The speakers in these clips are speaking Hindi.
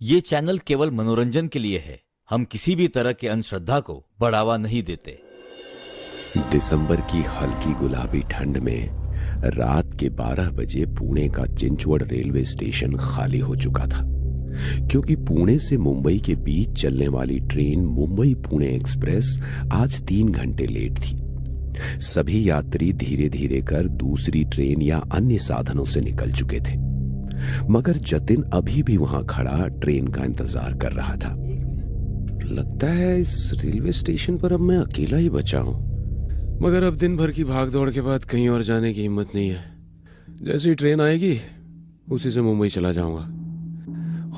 ये चैनल केवल मनोरंजन के लिए है। हम किसी भी तरह के अंधश्रद्धा को बढ़ावा नहीं देते। दिसंबर की हल्की गुलाबी ठंड में रात के 12 बजे पुणे का चिंचवड़ रेलवे स्टेशन खाली हो चुका था, क्योंकि पुणे से मुंबई के बीच चलने वाली ट्रेन मुंबई पुणे एक्सप्रेस आज 3 घंटे लेट थी। सभी यात्री धीरे धीरे कर दूसरी ट्रेन या अन्य साधनों से निकल चुके थे, मगर जतिन अभी भी वहां खड़ा ट्रेन का इंतजार कर रहा था। लगता है इस रेलवे स्टेशन पर अब मैं अकेला ही बचा हूं, मगर अब दिन भर की भागदौड़ के बाद कहीं और जाने की हिम्मत नहीं है। जैसे ही ट्रेन आएगी उसी से मुंबई चला जाऊंगा।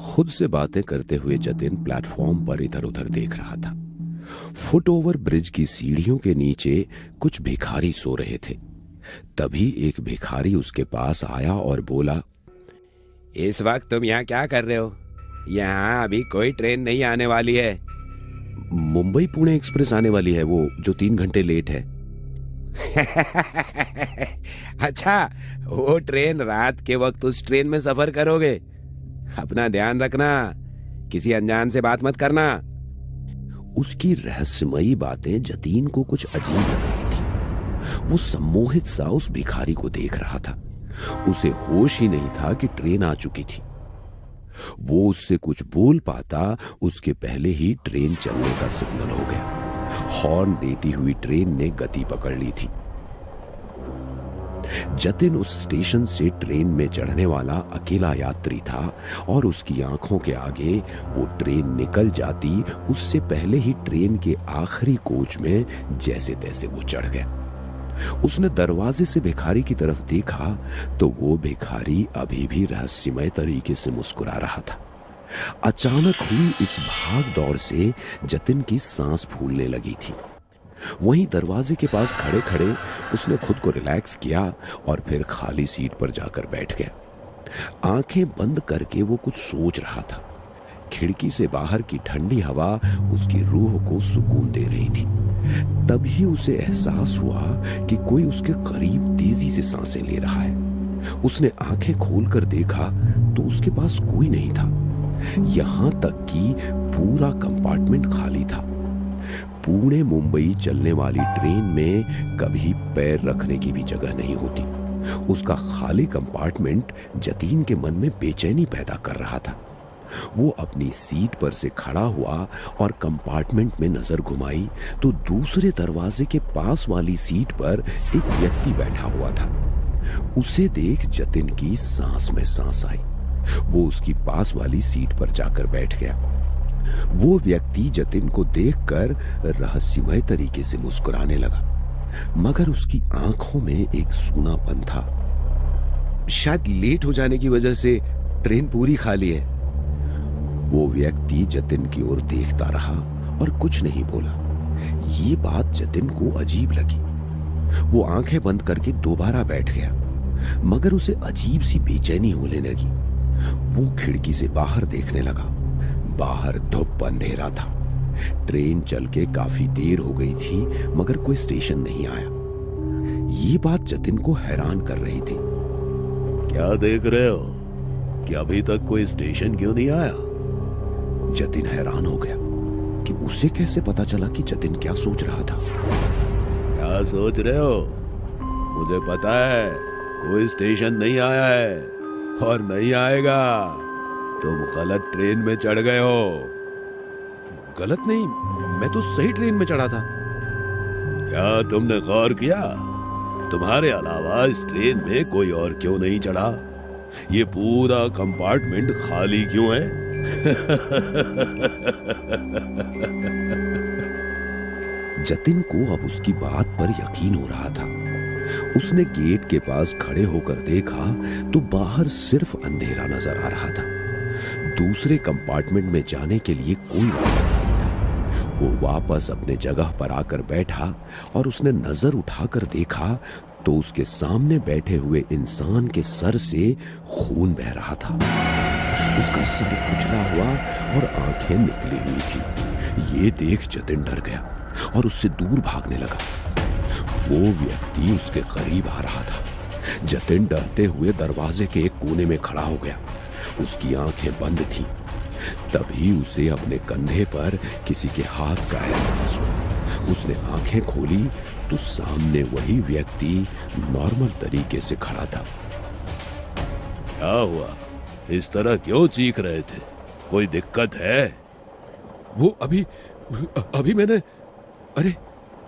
खुद से बातें करते हुए जतिन प्लेटफॉर्म पर इधर उधर देख रहा था। फुट ओवर ब्रिज की सीढ़ियों के नीचे कुछ भिखारी सो रहे थे। तभी एक भिखारी उसके पास आया और बोला, इस वक्त तुम यहाँ क्या कर रहे हो? यहाँ अभी कोई ट्रेन नहीं आने वाली है। मुंबई पुणे एक्सप्रेस आने वाली है, वो जो 3 घंटे लेट है। अच्छा, वो ट्रेन रात के वक्त उस ट्रेन में सफर करोगे? अपना ध्यान रखना, किसी अनजान से बात मत करना। उसकी रहस्यमयी बातें जतीन को कुछ अजीब लग रही थी। वो सम्मोहित सा उस भिखारी को देख रहा था। उसे होश ही नहीं था कि ट्रेन आ चुकी थी। वो उससे कुछ बोल पाता उसके पहले ही ट्रेन चलने का सिग्नल हो गया। हॉर्न देती हुई ट्रेन ने गति पकड़ ली थी। जतिन उस स्टेशन से ट्रेन में चढ़ने वाला अकेला यात्री था और उसकी आंखों के आगे वो ट्रेन निकल जाती उससे पहले ही ट्रेन के आखिरी कोच में जैसे तैसे वो चढ़ गया। उसने दरवाजे से भिखारी की तरफ देखा तो वो भिखारी अभी भी रहस्यमय तरीके से मुस्कुरा रहा था। अचानक हुई इस भाग दौड़ से जतिन की सांस फूलने लगी थी। वहीं दरवाजे के पास खड़े खड़े उसने खुद को रिलैक्स किया और फिर खाली सीट पर जाकर बैठ गया। आंखें बंद करके वो कुछ सोच रहा था। खिड़की से बाहर की ठंडी हवा उसकी रूह को सुकून दे रही थी। तभी उसे एहसास हुआ कि कोई उसके करीब तेजी से सांसें ले रहा है। उसने आंखें खोलकर देखा तो उसके पास कोई नहीं था। यहां तक कि पूरा कंपार्टमेंट खाली था। पुणे मुंबई चलने वाली ट्रेन में कभी पैर रखने की भी जगह नहीं होती। उसका खाली कंपार्टमेंट जतीन के मन में बेचैनी पैदा कर रहा था। वो अपनी सीट पर से खड़ा हुआ और कंपार्टमेंट में नजर घुमाई तो दूसरे दरवाजे के पास वाली सीट पर एक व्यक्ति बैठा हुआ था। उसे देख जतिन की सांस में सांस आई। वो उसकी पास वाली सीट पर जाकर बैठ गया। वो व्यक्ति जतिन को देखकर रहस्यमय तरीके से मुस्कुराने लगा, मगर उसकी आंखों में एक सूनापन था। शायद लेट हो जाने की वजह से ट्रेन पूरी खाली है। वो व्यक्ति जतिन की ओर देखता रहा और कुछ नहीं बोला। ये बात जतिन को अजीब लगी। वो आंखें बंद करके दोबारा बैठ गया, मगर उसे अजीब सी बेचैनी होने लगी। वो खिड़की से बाहर देखने लगा। बाहर धूप अंधेरा था। ट्रेन चल के काफी देर हो गई थी, मगर कोई स्टेशन नहीं आया। ये बात जतिन को हैरान कर रही थी। क्या देख रहे हो कि अभी तक कोई स्टेशन क्यों नहीं आया? जतिन हैरान हो गया कि उसे कैसे पता चला कि जतिन क्या सोच रहा था। क्या सोच रहे हो? मुझे पता है कोई स्टेशन नहीं आया है और नहीं आएगा। तुम गलत ट्रेन में चढ़ गए हो। गलत नहीं, मैं तो सही ट्रेन में चढ़ा था। क्या तुमने गौर किया तुम्हारे अलावा इस ट्रेन में कोई और क्यों नहीं चढ़ा? ये पूरा कंपार्टमेंट खाली क्यों है? जतिन को अब उसकी बात पर यकीन हो रहा था। उसने गेट के पास खड़े होकर देखा तो बाहर सिर्फ अंधेरा नजर आ रहा था। दूसरे कंपार्टमेंट में जाने के लिए कोई रास्ता नहीं था। वो वापस अपने जगह पर आकर बैठा और उसने नजर उठाकर देखा तो उसके सामने बैठे हुए इंसान के सर से खून बह रहा था। उसका सर कुचला हुआ और आंखें निकली हुई थी। ये देख जतिन डर गया और उससे दूर भागने लगा। वो व्यक्ति उसके करीब आ रहा था। जतिन डरते हुए दरवाजे के एक कोने में खड़ा हो गया। उसकी आंखें बंद थीं। तभी उसे अपने कंधे पर किसी के हाथ का एहसास हुआ। उसने आंखें खोली तो सामने वही व्यक्ति नॉर्मल तरीके से खड़ा था। क्या हुआ? इस तरह क्यों चीख रहे थे? कोई दिक्कत है? वो अभी मैंने, अरे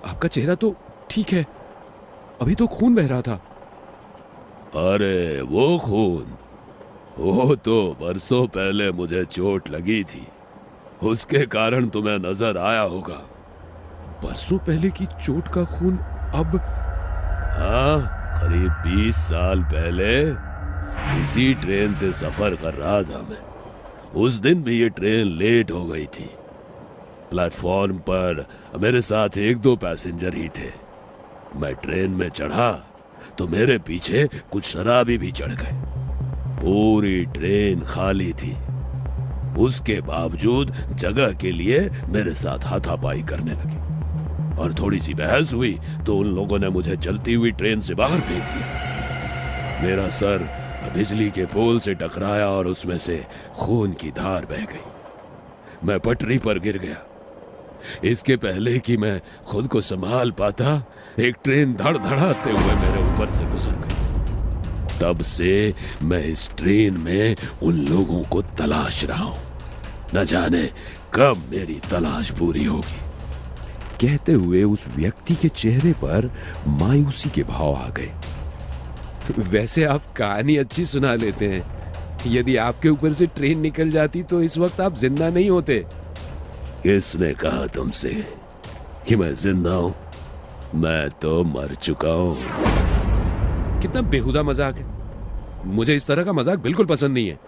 आपका चेहरा तो ठीक है, अभी तो खून बह रहा था। अरे वो खून, वो तो बरसों पहले मुझे चोट लगी थी, उसके कारण तुम्हें नजर आया होगा। बरसों पहले की चोट का खून अब? हाँ, करीब 20 साल पहले इसी ट्रेन से सफर कर रहा था मैं। उस दिन भी ये ट्रेन लेट हो गई थी। प्लेटफॉर्म पर मेरे साथ 1-2 पैसेंजर ही थे। मैं ट्रेन में चढ़ा तो मेरे पीछे कुछ शराबी भी चढ़ गए। पूरी ट्रेन खाली थी, उसके बावजूद जगह के लिए मेरे साथ हाथापाई करने लगे और थोड़ी सी बहस हुई तो उन लोगों ने मुझे चलती हुई ट्रेन से बाहर फेंक दिया। मेरा सर बिजली के पोल से टकराया और उसमें से खून की धार बह गई। मैं पटरी पर गिर गया। इसके पहले कि मैं खुद को संभाल पाता, एक ट्रेन धड़धड़ाते हुए मेरे ऊपर से गुजर गई। तब से मैं इस ट्रेन में उन लोगों को तलाश रहा हूं। न जाने कब मेरी तलाश पूरी होगी। कहते हुए उस व्यक्ति के चेहरे पर मायूसी के भाव आ गए। वैसे आप कहानी अच्छी सुना लेते हैं। यदि आपके ऊपर से ट्रेन निकल जाती तो इस वक्त आप जिंदा नहीं होते। किसने कहा तुमसे कि मैं जिंदा हूं? मैं तो मर चुका हूं। कितना बेहुदा मजाक है। मुझे इस तरह का मजाक बिल्कुल पसंद नहीं है।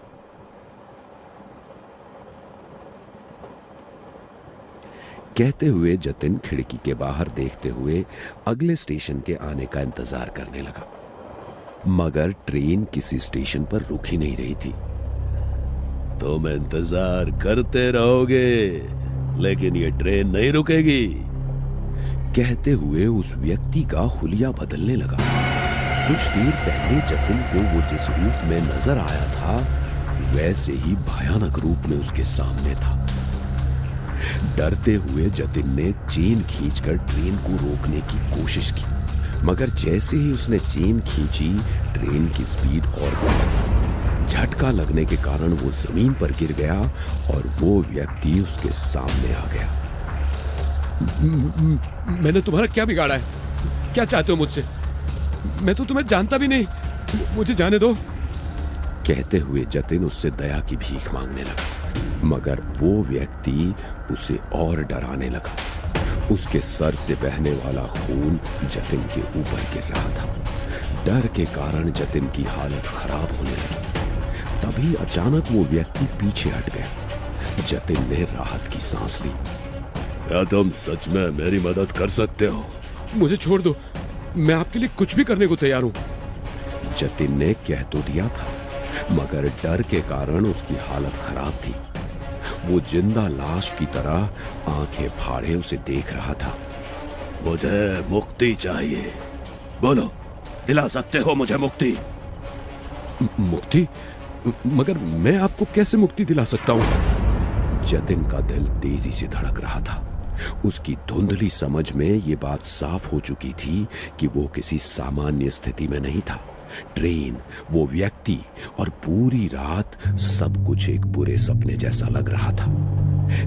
कहते हुए जतिन खिड़की के बाहर देखते हुए अगले स्टेशन के आने का इंतजार करने लगा, मगर ट्रेन किसी स्टेशन पर रुक ही नहीं रही थी। तुम इंतजार करते रहोगे, लेकिन ये ट्रेन नहीं रुकेगी। कहते हुए उस व्यक्ति का हुलिया बदलने लगा। कुछ देर पहले जतिन को वो जिस रूप में नजर आया था, वैसे ही भयानक रूप में उसके सामने था। डरते हुए जतिन ने चेन खींचकर ट्रेन को रोकने की कोशिश की, मगर जैसे ही उसने चेन खींची, ट्रेन की स्पीड और बढ़ गई। झटका लगने के कारण वो जमीन पर गिर गया और वो व्यक्ति उसके सामने आ गया। मैंने तुम्हारा क्या बिगाड़ा है? क्या चाहते हो मुझसे? मैं तो तुम्हें जानता भी नहीं, मुझे जाने दो। कहते हुए जतिन उससे दया की भीख मांगने लगा, मगर वो व्यक्ति उसे और डराने लगा। उसके सर से बहने वाला खून जतिन के ऊपर गिर रहा था। डर के कारण जतिन की हालत खराब होने लगी। तभी अचानक वो व्यक्ति पीछे हट गया। जतिन ने राहत की सांस ली। क्या तुम सच में मेरी मदद कर सकते हो? मुझे छोड़ दो, मैं आपके लिए कुछ भी करने को तैयार हूं। जतिन ने कह तो दिया था, मगर डर के कारण उसकी हालत खराब थी। वो जिंदा लाश की तरह आंखें फाड़े उसे देख रहा था। मुझे मुक्ति चाहिए, बोलो, दिला सकते हो मुझे मुक्ति? मुक्ति? मगर मैं आपको कैसे मुक्ति दिला सकता हूं? जतिन का दिल तेजी से धड़क रहा था। उसकी धुंधली समझ में ये बात साफ हो चुकी थी कि वो किसी सामान्य स्थिति में नहीं था। ट्रेन, वो व्यक्ति और पूरी रात सब कुछ एक बुरे सपने जैसा लग रहा था,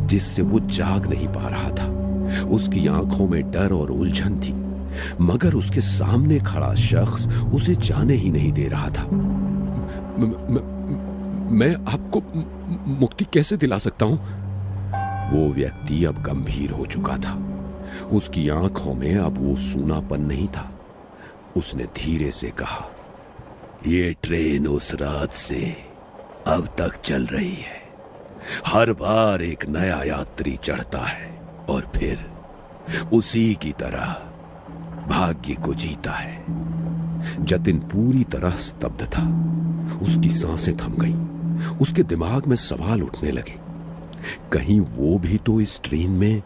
जिससे वो जाग नहीं पा रहा था। उसकी आंखों में डर और उलझन थी, मगर उसके सामने खड़ा शख्स उसे जाने ही नहीं दे रहा था। मैं आपको मुक्ति कैसे दिला सकता हूं? वो व्यक्ति अब गंभीर हो चुका था। उसकी आंखों में अब वो सूनापन नहीं था। उसने धीरे से कहा, ये ट्रेन उस रात से अब तक चल रही है। हर बार एक नया यात्री चढ़ता है और फिर उसी की तरह भाग्य को जीता है। जतिन पूरी तरह स्तब्ध था। उसकी सांसें थम गईं। उसके दिमाग में सवाल उठने लगे। कहीं वो भी तो इस ट्रेन में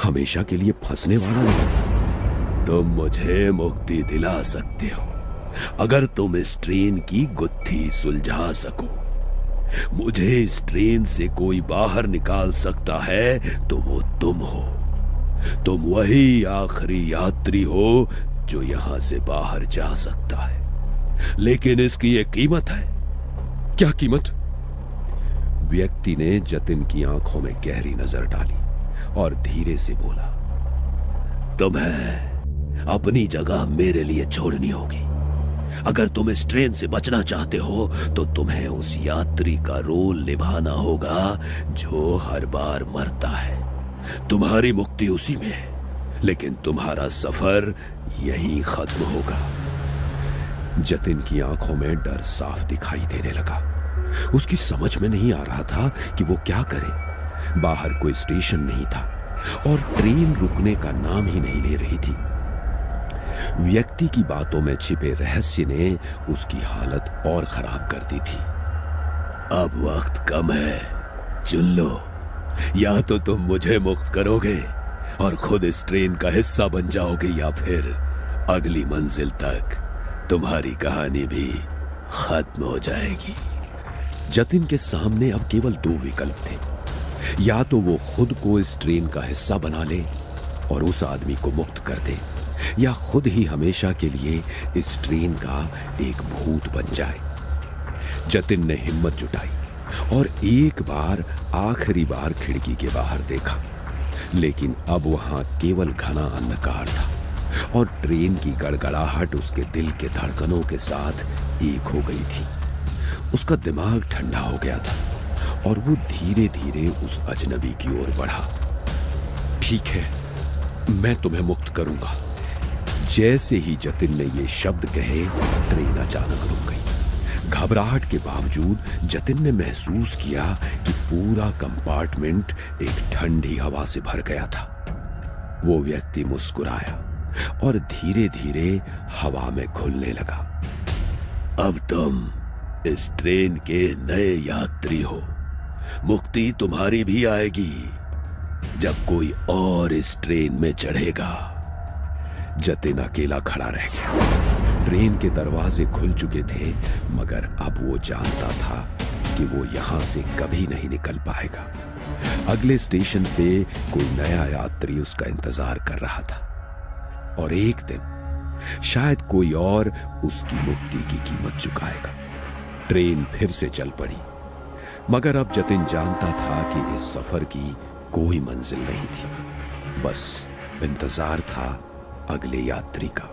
हमेशा के लिए फंसने वाला नहीं? तुम मुझे मुक्ति दिला सकते हो अगर तुम इस ट्रेन की गुत्थी सुलझा सको। मुझे इस ट्रेन से कोई बाहर निकाल सकता है तो वो तुम हो। तुम वही आखिरी यात्री हो जो यहां से बाहर जा सकता है, लेकिन इसकी एक कीमत है। क्या कीमत? व्यक्ति ने जतिन की आंखों में गहरी नजर डाली और धीरे से बोला, तुम्हें अपनी जगह मेरे लिए छोड़नी होगी। अगर तुम इस ट्रेन से बचना चाहते हो तो तुम्हें उस यात्री का रोल निभाना होगा जो हर बार मरता है। तुम्हारी मुक्ति उसी में है, लेकिन तुम्हारा सफर यहीं खत्म होगा। जतिन की आंखों में डर साफ दिखाई देने लगा। उसकी समझ में नहीं आ रहा था कि वो क्या करे। बाहर कोई स्टेशन नहीं था और ट्रेन रुकने का नाम ही नहीं ले रही थी। व्यक्ति की बातों में छिपे रहस्य ने उसकी हालत और खराब कर दी थी। अब वक्त कम है, चुन लो। या तो तुम मुझे मुक्त करोगे और खुद इस ट्रेन का हिस्सा बन जाओगे, या फिर अगली मंजिल तक तुम्हारी कहानी भी खत्म हो जाएगी। जतिन के सामने अब केवल दो विकल्प थे। या तो वो खुद को इस ट्रेन का हिस्सा बना ले और उस आदमी को मुक्त कर दे, या खुद ही हमेशा के लिए इस ट्रेन का एक भूत बन जाए। जतिन ने हिम्मत जुटाई और एक बार, आखिरी बार खिड़की के बाहर देखा, लेकिन अब वहां केवल घना अंधकार था और ट्रेन की गड़गड़ाहट उसके दिल के धड़कनों के साथ एक हो गई थी। उसका दिमाग ठंडा हो गया था और वो धीरे धीरे उस अजनबी की ओर बढ़ा। ठीक है, मैं तुम्हें मुक्त करूंगा। जैसे ही जतिन ने ये शब्द कहे, ट्रेन अचानक रुक गई। घबराहट के बावजूद जतिन ने महसूस किया कि पूरा कंपार्टमेंट एक ठंडी हवा से भर गया था। वो व्यक्ति मुस्कुराया और धीरे धीरे हवा में घुलने लगा। अब तुम इस ट्रेन के नए यात्री हो। मुक्ति तुम्हारी भी आएगी जब कोई और इस ट्रेन में चढ़ेगा। जतिन अकेला खड़ा रह गया। ट्रेन के दरवाजे खुल चुके थे, मगर अब वो जानता था कि वो यहां से कभी नहीं निकल पाएगा। अगले स्टेशन पे कोई नया यात्री उसका इंतजार कर रहा था और एक दिन शायद कोई और उसकी मुक्ति की कीमत चुकाएगा। ट्रेन फिर से चल पड़ी, मगर अब जतिन जानता था कि इस सफर की कोई मंजिल नहीं थी। बस इंतजार था अगले यात्री का।